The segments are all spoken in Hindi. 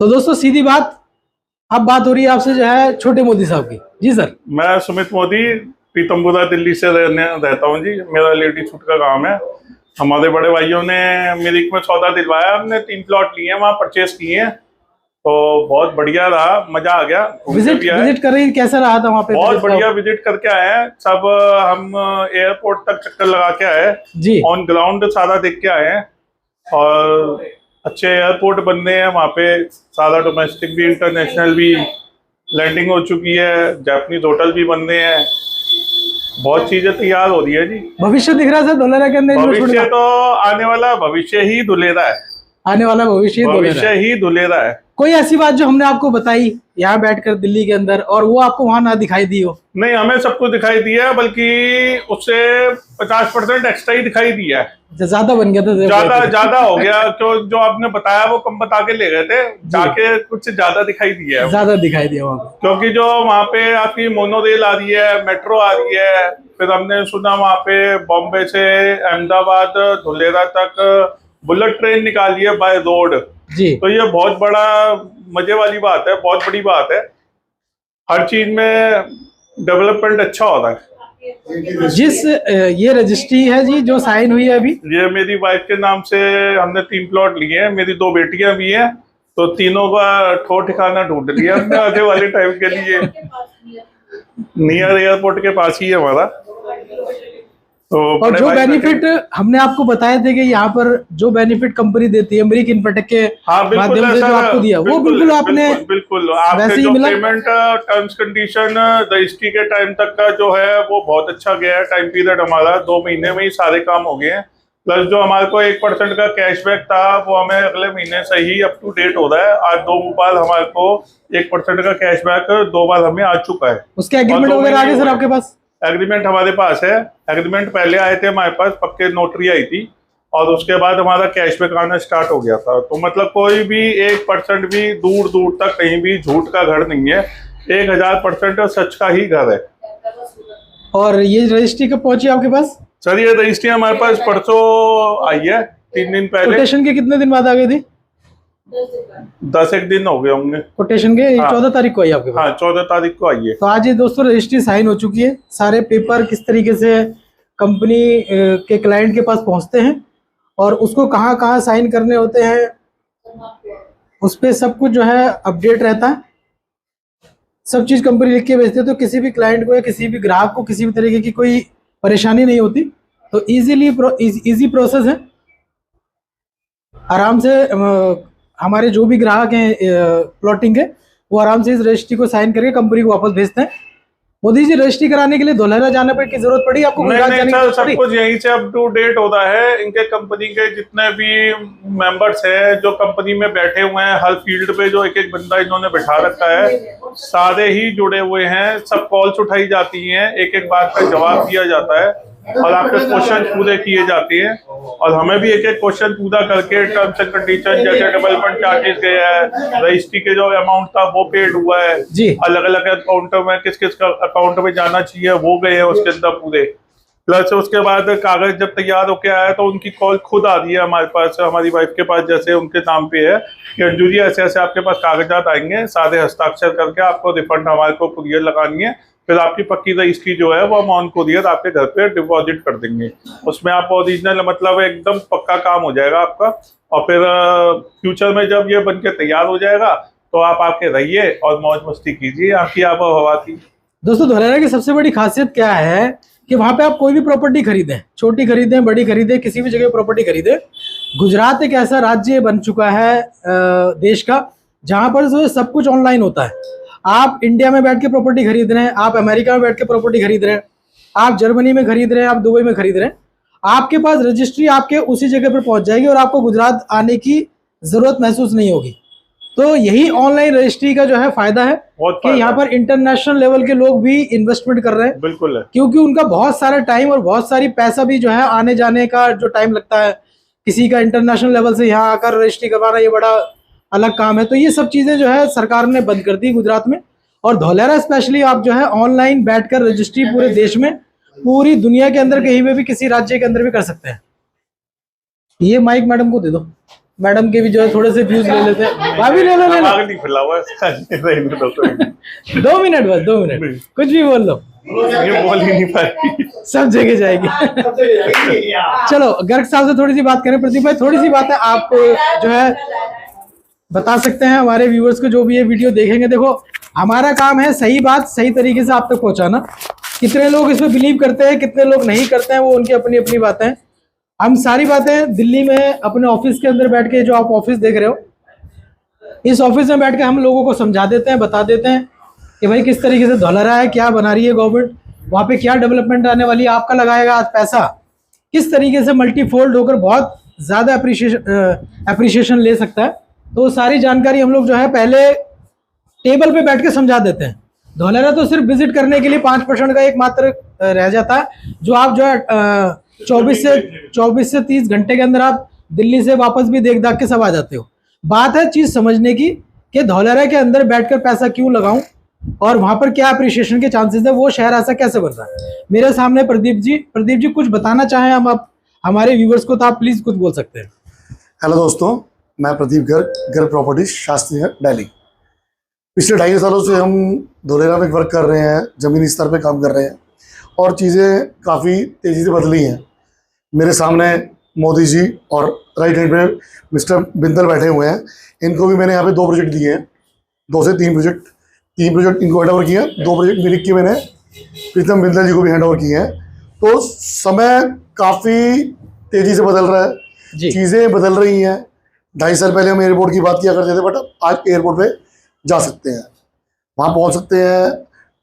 तो दोस्तों सीधी बात, अब बात हो रही है आपसे जो है छोटे मोदी साहब की। जी सर। मैं सुमित मोदी पीतमपुरा दिल्ली से रहता हूँ जी। मेरा लेडी सूट का काम है। हमारे बड़े भाइयों ने मिरिक में सौदा दिलवाया, हमने 3 प्लॉट लिए हैं, वहाँ परचेस किए हैं। तो बहुत बढ़िया रहा, मजा आ गया। विजिट कर रही, कैसा रहा था वहाँ पे? बहुत बढ़िया विजिट करके आए हैं सब। हम एयरपोर्ट तक चक्कर लगा के आए जी, ऑन ग्राउंड सारा देख के आए हैं। और अच्छे एयरपोर्ट बन रहे हैं वहाँ पे, सारा डोमेस्टिक भी इंटरनेशनल भी लैंडिंग हो चुकी है, जापानीज होटल भी बन रहे हैं, बहुत चीजें तैयार हो रही है जी। भविष्य दिख रहा है सर धोलेरा के अंदर? भविष्य तो आने वाला भविष्य ही धुलेरा है। आने वाला भविष्य ही धुलेरा है। कोई ऐसी बात जो हमने आपको बताई यहाँ बैठकर दिल्ली के अंदर और वो आपको वहां ना दिखाई दी हो? नहीं, हमें सब कुछ दिखाई दिया, बल्कि उससे 50% एक्स्ट्रा ही दिखाई दिया है। ज्यादा बन गया था? ज्यादा हो गया। जो आपने बताया वो कम बता के ले गए थे, जाके कुछ ज्यादा दिखाई दिया है। ज्यादा दिखाई दिया वहाँ पे, क्योंकि जो वहाँ पे आपकी मोनोरेल आ रही है, मेट्रो आ रही है, फिर हमने सुना वहाँ पे बॉम्बे से अहमदाबाद धुलेरा तक बुलेट ट्रेन निकाली है बाय रोड जी। तो ये बहुत बड़ा मजे वाली बात है, बहुत बड़ी बात है। हर चीज में डेवलपमेंट अच्छा हो रहा है। जिस ये रजिस्ट्री है जी जो साइन हुई है अभी, ये मेरी वाइफ के नाम से हमने 3 प्लॉट लिए हैं। मेरी 2 बेटियां भी हैं, तो तीनों का ठोर ठिकाना ढूंढ लिया हमने आगे वाले टाइम के लिए। नियर एयरपोर्ट के पास ही है हमारा। तो और जो बेनिफिट हमने आपको बताए थे कि यहाँ पर जो बेनिफिट कंपनी देती है अमेरिक इन्फोटेक के माध्यम से जो आपको दिया, वो बिल्कुल आपने बिल्कुल वैसे ही मिला। पेमेंट टर्म्स कंडीशन रजिस्ट्री के टाइम तक का जो है वो बहुत अच्छा गया है। टाइम पीरियड हमारा 2 महीने में ही सारे काम हो गए हैं। प्लस जो हमारे को 1% का कैशबैक था वो हमें अगले महीने से ही अप टू डेट हो रहा है। आज 2 बार हमारे को 1% का कैशबैक 2 बार हमें आ चुका है। उसके एग्रीमेंट वगैरह आगे सर आपके पास? एग्रीमेंट हमारे पास है। एग्रीमेंट पहले आए थे हमारे पास, पक्के नोटरी आई थी, और उसके बाद हमारा कैशबैक आना स्टार्ट हो गया था। तो मतलब कोई भी 1% भी दूर दूर तक कहीं भी झूठ का घर नहीं है, 1000% सच का ही घर है। और ये रजिस्ट्री कब पहुंची आपके पास? सर ये रजिस्ट्री हमारे पास परसों आई है, 3 दिन पहले। कोटेशन के कितने दिन बाद आ गई थी? 10-1 दिन हो गए होंगे कोटेशन के। 14 तारीख को आई आपके पास? हाँ, 14 तारीख को आई है। तो आज ये दोस्तों रजिस्ट्री साइन हो चुकी है। सारे पेपर किस तरीके से कंपनी के क्लाइंट के पास पहुंचते हैं और उसको कहाँ कहाँ साइन करने होते हैं, उस पर सब कुछ जो है अपडेट रहता है। सब चीज़ कंपनी लिख के भेजती है, तो किसी भी क्लाइंट को या किसी भी ग्राहक को किसी भी तरीके की कोई परेशानी नहीं होती। तो इजी प्रोसेस है। आराम से हमारे जो भी ग्राहक हैं प्लॉटिंग के, वो आराम से इस रजिस्ट्री को साइन करके कंपनी को वापस भेजते हैं। मोदी जी, रजिस्ट्री कराने के लिए धोलेरा जाने पर की जरूरत पड़ी आपको? नहीं सर, सब कुछ यहीं से अप टू डेट होता है। इनके कंपनी के जितने भी मेंबर्स हैं जो कंपनी में बैठे हुए हैं, हर फील्ड पे जो एक बंदा इन्होंने बैठा रखा है, सारे ही जुड़े हुए हैं। सब कॉल्स उठाई जाती हैं, एक बात का जवाब दिया जाता है और आपके क्वेश्चन पूरे किए जाते हैं। और हमें भी एक क्वेश्चन पूरा करके टर्म्स एंड कंडीशन, जैसे डेवलपमेंट चार्जेस गया है, रजिस्ट्री के जो अमाउंट था वो पेड हुआ है, अलग अलग अकाउंट में किस किस का अकाउंट में जाना चाहिए वो गए हैं उसके अंदर पूरे। प्लस उसके बाद कागज जब तैयार होके आया तो उनकी कॉल खुद आ रही है हमारे पास, हमारी वाइफ के पास, जैसे उनके नाम पे है कि अंजू जी ऐसे ऐसे आपके पास कागजात आएंगे, सारे हस्ताक्षर करके आपको रिफंड हमारे को कुरियर लगानी है, फिर आपकी पक्की रजिस्ट्री जो है वो हम ऑन कुरियर आपके घर पे डिपॉजिट कर देंगे। उसमें आप ओरिजिनल मतलब एकदम पक्का काम हो जाएगा आपका। और फिर फ्यूचर में जब ये बन के तैयार हो जाएगा तो आप आके रहिए और मौज मस्ती कीजिए। आपकी आबोहवा थी। दोस्तों धोलेरा की सबसे बड़ी खासियत क्या है कि वहां पे आप कोई भी प्रॉपर्टी खरीदें, छोटी खरीदें बड़ी खरीदें, किसी भी जगह प्रॉपर्टी खरीदें, गुजरात एक ऐसा राज्य बन चुका है देश का जहां पर जो सब कुछ ऑनलाइन होता है। आप इंडिया में बैठ के प्रॉपर्टी खरीद रहे हैं, आप अमेरिका में बैठ के प्रॉपर्टी खरीद रहे हैं, आप जर्मनी में खरीद रहे हैं, आप दुबई में खरीद रहे हैं, आपके पास रजिस्ट्री आपके उसी जगह पर पहुंच जाएगी और आपको गुजरात आने की जरूरत महसूस नहीं होगी। तो यही ऑनलाइन रजिस्ट्री का जो है फायदा है कि यहाँ पर इंटरनेशनल लेवल के लोग भी इन्वेस्टमेंट कर रहे हैं। बिल्कुल है, क्योंकि उनका बहुत सारा टाइम और बहुत सारी पैसा भी जो है आने जाने का जो टाइम लगता है, किसी का इंटरनेशनल लेवल से यहाँ आकर रजिस्ट्री करवाना ये बड़ा अलग काम है। तो ये सब चीजें जो है सरकार ने बंद कर दी गुजरात में। और धोलेरा स्पेशली आप जो है ऑनलाइन बैठकर रजिस्ट्री पूरे देश में, पूरी दुनिया के अंदर कहीं पे भी किसी राज्य के अंदर भी कर सकते हैं। ये माइक मैडम को दे दो। मैडम के भी जो है थोड़े से व्यूज ले लेते हैं। भाभी ले लो, ले लो। दिमाग नहीं खुला हुआ इसका। 2 मिनट बस, 2 मिनट, कुछ भी बोल लो, ये बोल ही नहीं पाएगी। सब जगह जाएगी। चलो गर्ग साहब से थोड़ी सी बात करें। प्रदीप भाई, थोड़ी सी बात है, आप जो है बता सकते हैं हमारे व्यूअर्स को, जो भी ये वीडियो देखेंगे। देखो, हमारा काम है सही बात सही तरीके से आप तक पहुंचाना। कितने लोग इसमें बिलीव करते हैं, कितने लोग नहीं करते हैं, वो उनकी अपनी अपनी बातें हैं। हम सारी बातें दिल्ली में अपने ऑफिस के अंदर बैठ के, जो आप ऑफिस देख रहे हो, इस ऑफिस में बैठ के हम लोगों को समझा देते हैं, बता देते हैं कि भाई किस तरीके से धौलरा है, क्या बना रही है गवर्नमेंट, वहाँ पे क्या डेवलपमेंट आने वाली है, आपका लगाएगा आज पैसा किस तरीके से मल्टीफोल्ड होकर बहुत ज़्यादा अप्रिशिएशन ले सकता है। तो वो सारी जानकारी हम लोग जो है पहले टेबल पे बैठ के समझा देते हैं। धौलरा तो सिर्फ विजिट करने के लिए 5% का एक मात्र रह जाता है, जो आप जो है 24 से 30 घंटे के अंदर आप दिल्ली से वापस भी देख दाख के सब आ जाते हो। बात है चीज़ समझने की कि धौलरा के अंदर बैठकर पैसा क्यों लगाऊं और वहां पर क्या अप्रिशिएशन के चांसेस है, वो शहर ऐसा कैसे बन रहा है। मेरे सामने प्रदीप जी कुछ बताना चाहें हम आप हमारे व्यूवर्स को, तो आप प्लीज कुछ बोल सकते हैं। हेलो दोस्तों, मैं प्रदीप गर्ग प्रॉपर्टीज शास्त्री नगर दिल्ली। पिछले 2.5 सालों से हम धौलरा में वर्क कर रहे हैं, ज़मीनी स्तर पे काम कर रहे हैं और चीज़ें काफ़ी तेज़ी से बदली हैं। मेरे सामने मोदी जी और राइट हैंड पे मिस्टर बिंदल बैठे हुए हैं। इनको भी मैंने यहाँ पे 2 प्रोजेक्ट दिए हैं, 2 से 3 प्रोजेक्ट, 3 प्रोजेक्ट इनको हैंड ओवर किए हैं, 2 प्रोजेक्ट मिलिक के मैंने प्रीतम बिंदल जी को भी हैंड ओवर किए हैं। तो समय काफ़ी तेज़ी से बदल रहा है, चीज़ें बदल रही हैं। 2.5 साल पहले हम एयरपोर्ट की बात किया करते थे, बट आज एयरपोर्ट पे जा सकते हैं, वहाँ पहुँच सकते हैं।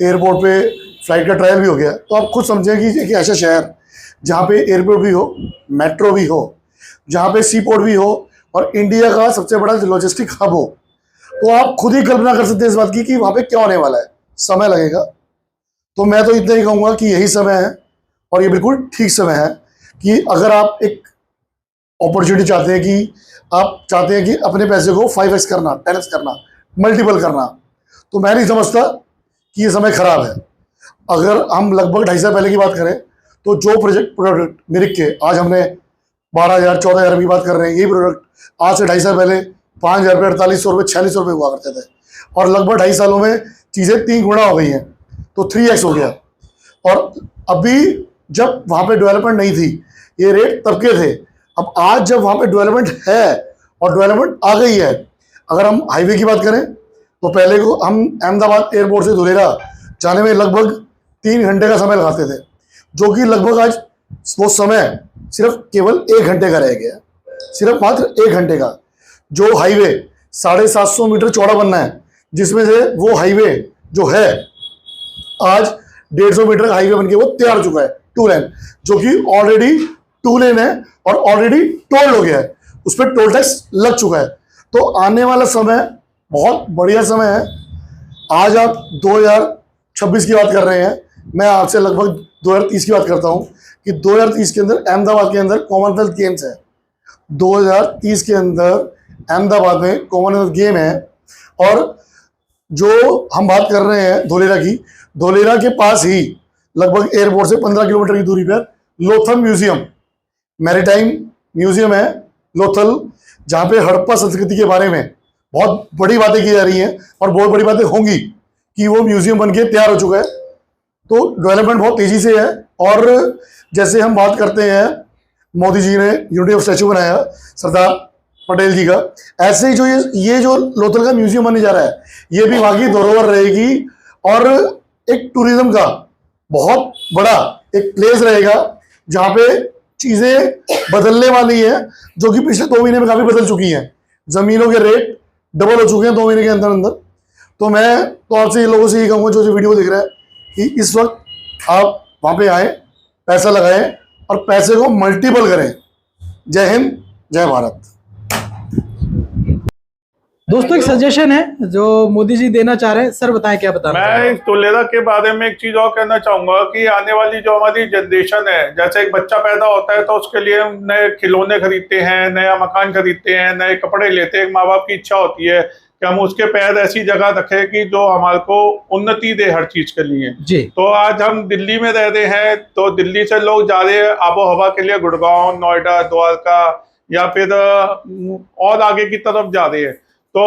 एयरपोर्ट पे फ्लाइट का ट्रायल भी हो गया। तो आप खुद समझें कि एक ऐसा शहर जहाँ पे एयरपोर्ट भी हो, मेट्रो भी हो, जहाँ पे सी पोर्ट भी हो और इंडिया का सबसे बड़ा लॉजिस्टिक हब हो, तो आप खुद ही कल्पना कर सकते हैं इस बात की कि वहाँ पे क्या होने वाला है। समय लगेगा, तो मैं तो इतना ही कहूँगा कि यही समय है और ये बिल्कुल ठीक समय है कि अगर आप एक अपॉर्चुनिटी चाहते हैं कि आप चाहते हैं कि अपने पैसे को 5x करना, 10x करना, मल्टीपल करना, तो मैं नहीं समझता कि ये समय खराब है। अगर हम लगभग 2.5 साल पहले की बात करें तो जो प्रोडक्ट मिरिक के आज हमने 12,000 14,000 की बात कर रहे हैं, यही प्रोडक्ट आज से 2.5 साल पहले 5,000 रुपये, 4,800 रुपये, 4,600 रुपये हुआ करते थे और लगभग 2.5 सालों में चीज़ें 3 गुना हो गई हैं, तो 3x हो गया। और अभी जब वहाँ पे डेवलपमेंट नहीं थी, ये रेट तब के थे। अब आज जब वहाँ पे डेवलपमेंट है और डेवलपमेंट आ गई है, अगर हम हाईवे की बात करें तो पहले को हम अहमदाबाद एयरपोर्ट से धौलरा जाने में लगभग 3 घंटे का समय लगाते थे, जो कि लगभग आज वो समय सिर्फ केवल 1 घंटे का रह गया, सिर्फ मात्र 1 घंटे का। जो हाईवे 750 मीटर चौड़ा बनना है, जिसमें से वो हाईवे जो है आज 150 मीटर का हाईवे बनके वो तैयार हो चुका है, 2 लेन, जो कि ऑलरेडी 2 लेन है और ऑलरेडी टोल हो गया है, उस पर टोल टैक्स लग चुका है। तो आने वाला समय बहुत बढ़िया समय है। आज आप 2026 की बात कर रहे हैं, मैं आपसे लगभग 2030 की बात करता हूं कि 2030 के अंदर अहमदाबाद के अंदर कॉमनवेल्थ गेम्स है। 2030 के अंदर अहमदाबाद में कॉमनवेल्थ गेम है। और जो हम बात कर रहे हैं धौलरा की, धौलरा के पास ही लगभग एयरपोर्ट से 15 किलोमीटर की दूरी पर लोथल म्यूजियम, मैरीटाइम म्यूजियम है लोथल, जहाँ पे हड़प्पा संस्कृति के बारे में बहुत बड़ी बातें की जा रही हैं और बहुत बड़ी बातें होंगी कि वो म्यूजियम बनके तैयार हो चुका है। तो डेवलपमेंट बहुत तेजी से है। और जैसे हम बात करते हैं, मोदी जी ने यूनिटी ऑफ स्टैचू बनाया सरदार पटेल जी का, ऐसे ही जो ये जो लोथल का म्यूजियम बनने जा रहा है, ये भी वहाँ की धरोहर रहेगी और एक टूरिज्म का बहुत बड़ा एक प्लेस रहेगा जहाँ पे चीज़ें बदलने वाली हैं, जो कि पिछले 2 महीने में काफ़ी बदल चुकी हैं। ज़मीनों के रेट डबल हो चुके हैं 2 महीने के अंदर अंदर। तो मैं तो आपसे ये लोगों से ये कहूँगा जो वीडियो देख रहा है कि इस वक्त आप वहाँ पे आएँ, पैसा लगाएं और पैसे को मल्टीपल करें। जय हिंद, जय भारत। दोस्तों एक सजेशन है जो मोदी जी देना चाह रहे हैं, सर बताएं क्या बताना। मैं इस धौलरा के बारे में एक चीज और कहना चाहूंगा कि आने वाली जो हमारी जनरेशन है, जैसे एक बच्चा पैदा होता है तो उसके लिए हम नए खिलौने खरीदते हैं, नया मकान खरीदते हैं, नए कपड़े लेते हैं। माँ बाप की इच्छा होती है कि हम उसके पैर ऐसी जगह रखें कि जो हमारे को उन्नति दे हर चीज के लिए जी। तो आज हम दिल्ली में रह रहे हैं, तो दिल्ली से लोग जा रहे हैं आबो हवा के लिए गुड़गांव, नोएडा, द्वारका, या फिर और आगे की तरफ जा रहे हैं। तो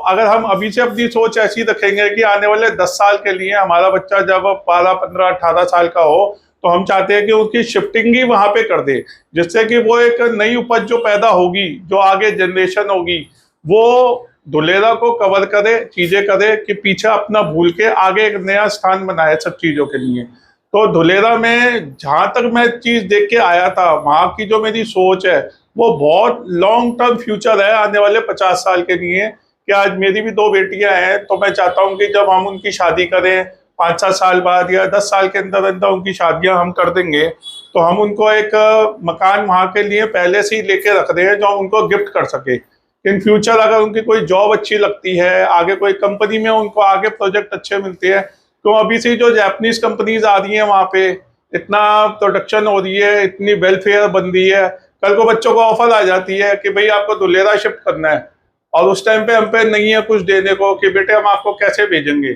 अगर हम अभी से अपनी सोच ऐसी रखेंगे कि आने वाले 10 साल के लिए हमारा बच्चा जब 12, 15, 18 साल का हो तो हम चाहते हैं कि उसकी शिफ्टिंग ही वहां पे कर दे, जिससे कि वो एक नई उपज जो पैदा होगी, जो आगे जनरेशन होगी, वो धुलेरा को कवर करे, चीजें करे कि पीछे अपना भूल के आगे एक नया स्थान बनाए सब चीजों के लिए। तो धुलेरा में जहां तक मैं चीज देख के आया था, वहां की जो मेरी सोच है वो बहुत लॉन्ग टर्म फ्यूचर है आने वाले 50 साल के लिए। कि आज मेरी भी 2 बेटियां हैं, तो मैं चाहता हूं कि जब हम उनकी शादी करें 5-7 साल बाद या 10 साल के अंदर अंदर उनकी शादियां हम कर देंगे, तो हम उनको एक मकान वहां के लिए पहले से ही लेके रख रहे हैं जो हम उनको गिफ्ट कर सके। इन फ्यूचर अगर उनकी कोई जॉब अच्छी लगती है, आगे कोई कंपनी में उनको आगे प्रोजेक्ट अच्छे मिलते हैं, तो अभी से जो जापानीज कंपनीज आ रही हैं वहाँ पे इतना प्रोडक्शन हो रही है, इतनी वेलफेयर बन रही है, कल को बच्चों को ऑफर आ जाती है कि भाई आपको धुलेरा शिफ्ट करना है और उस टाइम पे हम पे नहीं है कुछ देने को कि बेटे हम आपको कैसे भेजेंगे।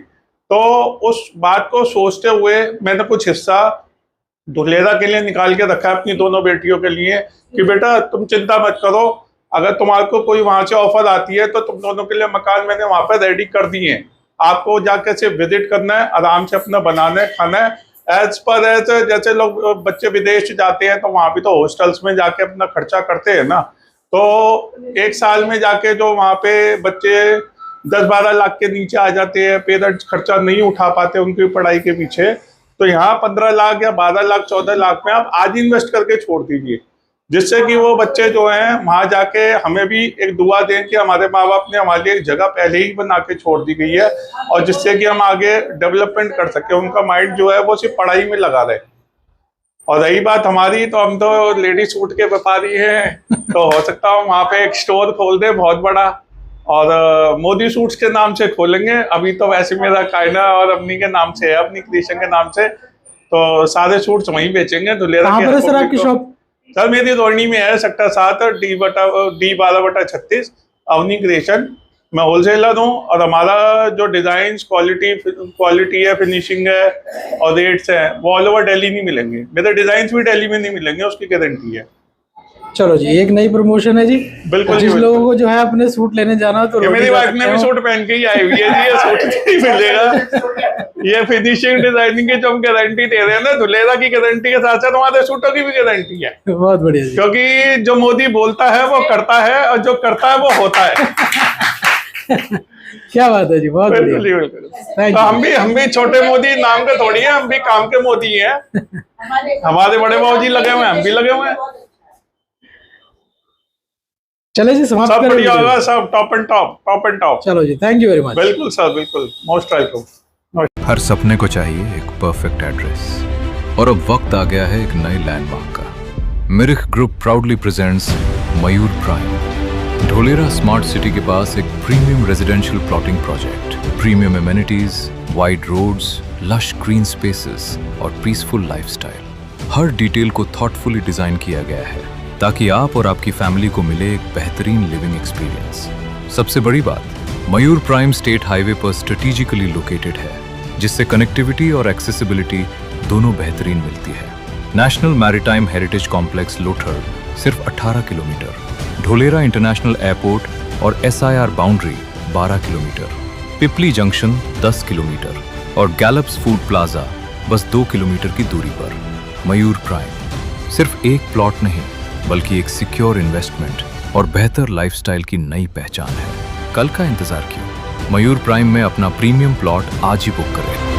तो उस बात को सोचते हुए मैंने कुछ हिस्सा धुलेरा के लिए निकाल के रखा है अपनी दोनों बेटियों के लिए कि बेटा तुम चिंता मत करो, अगर तुम्हारे को कोई वहां से ऑफर आती है तो तुम दोनों के लिए मकान मैंने वहां पर रेडी कर दिए हैं, आपको जाके सिर्फ विजिट करना है, आराम से अपना बनाना है, खाना है। एज पर एज जैसे लोग बच्चे विदेश जाते हैं तो वहां भी तो हॉस्टल्स में जाके अपना खर्चा करते हैं ना, तो 1 साल में जाके जो वहां पे बच्चे 10-12 लाख के नीचे आ जाते हैं, पेरेंट्स खर्चा नहीं उठा पाते उनकी पढ़ाई के पीछे, तो यहाँ 15 लाख या 12 लाख 14 लाख में आप आज इन्वेस्ट करके छोड़ दीजिए, जिससे कि वो बच्चे जो हैं वहां जाके हमें भी एक दुआ दें कि हमारे माँ बाप ने हमारे लिए एक जगह पहले ही बना के छोड़ दी गई है और जिससे कि हम आगे डेवलपमेंट कर सके, उनका माइंड जो है वो सिर्फ पढ़ाई में लगा रहे। और रही बात हमारी, तो हम तो लेडी सूट के व्यापारी हैं, तो हो सकता है वहाँ पे एक स्टोर खोल दे बहुत बड़ा और मोदी सूट्स के नाम से खोलेंगे। अभी तो वैसे मेरा कायना और अपनी के नाम से है, अपनी क्रिएशन के नाम से, तो सारे सूट्स वहीं बेचेंगे। धुलेरा कहाँ सर आपकी शॉप? सर मेरी रोहिणी में है, सेक्टर 7 D12/36 अवनी क्रिएशन। मैं होलसेलर हूँ और हमारा जो डिजाइन क्वालिटी है, फिनिशिंग है और रेट्स हैं वो ऑल ओवर दिल्ली नहीं मिलेंगे, मेरे डिजाइन भी दिल्ली में नहीं मिलेंगे, उसकी गारंटी है। चलो जी, एक नई प्रमोशन है जी। बिल्कुल, जिस लोगों को जो है अपने सूट लेने जाना हो तो मेरी वाइफ ने भी सूट पहन के ही आई हुई है जी, ये सूट नहीं मिलेगा। ये फिनिशिंग डिजाइनिंग की जो हम गारंटी दे रहे हैं ना, धुलेरा की गारंटी के साथ साथ हमारे सूटों की भी गारंटी है। बहुत बढ़िया जी। क्योंकि जो मोदी बोलता है वो करता है और जो करता है वो होता है। क्या बात है जी, बहुत बढ़िया। तो हम भी छोटे मोदी नाम के थोड़ी है, हम भी काम के मोदी हैं। हमारे बड़े बाबूजी लगे हुए हैं, हम भी लगे हुए हैं। चले जी, समाप्त सब करें। बढ़िया होगा, सब टॉप एंड टॉप। चलो जी, थैंक यू वेरी मच। बिल्कुल सर, बिल्कुल, मोस्ट वेलकम। हर सपने को चाहिए एक परफेक्ट एड्रेस, और अब वक्त आ गया है एक नए लैंडमार्क का। Mirikh group proudly presents Mayur prime, Dholera smart city के पास एक premium residential plotting project. Premium amenities, wide roads, lush green spaces और पीसफुल लाइफस्टाइल। हर डिटेल को थॉटफुली डिजाइन किया गया है ताकि आप और आपकी फैमिली को मिले एक बेहतरीन लिविंग एक्सपीरियंस। सबसे बड़ी बात, मयूर प्राइम स्टेट हाईवे पर स्ट्रेटेजिकली लोकेटेड है, जिससे कनेक्टिविटी और एक्सेसिबिलिटी दोनों बेहतरीन मिलती है। National maritime heritage complex Lothar सिर्फ 18 किलोमीटर, धोलेरा इंटरनेशनल एयरपोर्ट और SIR बाउंड्री 12 किलोमीटर, पिपली जंक्शन 10 किलोमीटर और गैलप्स फूड प्लाजा बस 2 किलोमीटर की दूरी पर। मयूर प्राइम सिर्फ एक प्लॉट नहीं बल्कि एक सिक्योर इन्वेस्टमेंट और बेहतर लाइफस्टाइल की नई पहचान है। कल का इंतजार क्यों? मयूर प्राइम में अपना प्रीमियम प्लॉट आज ही बुक करें।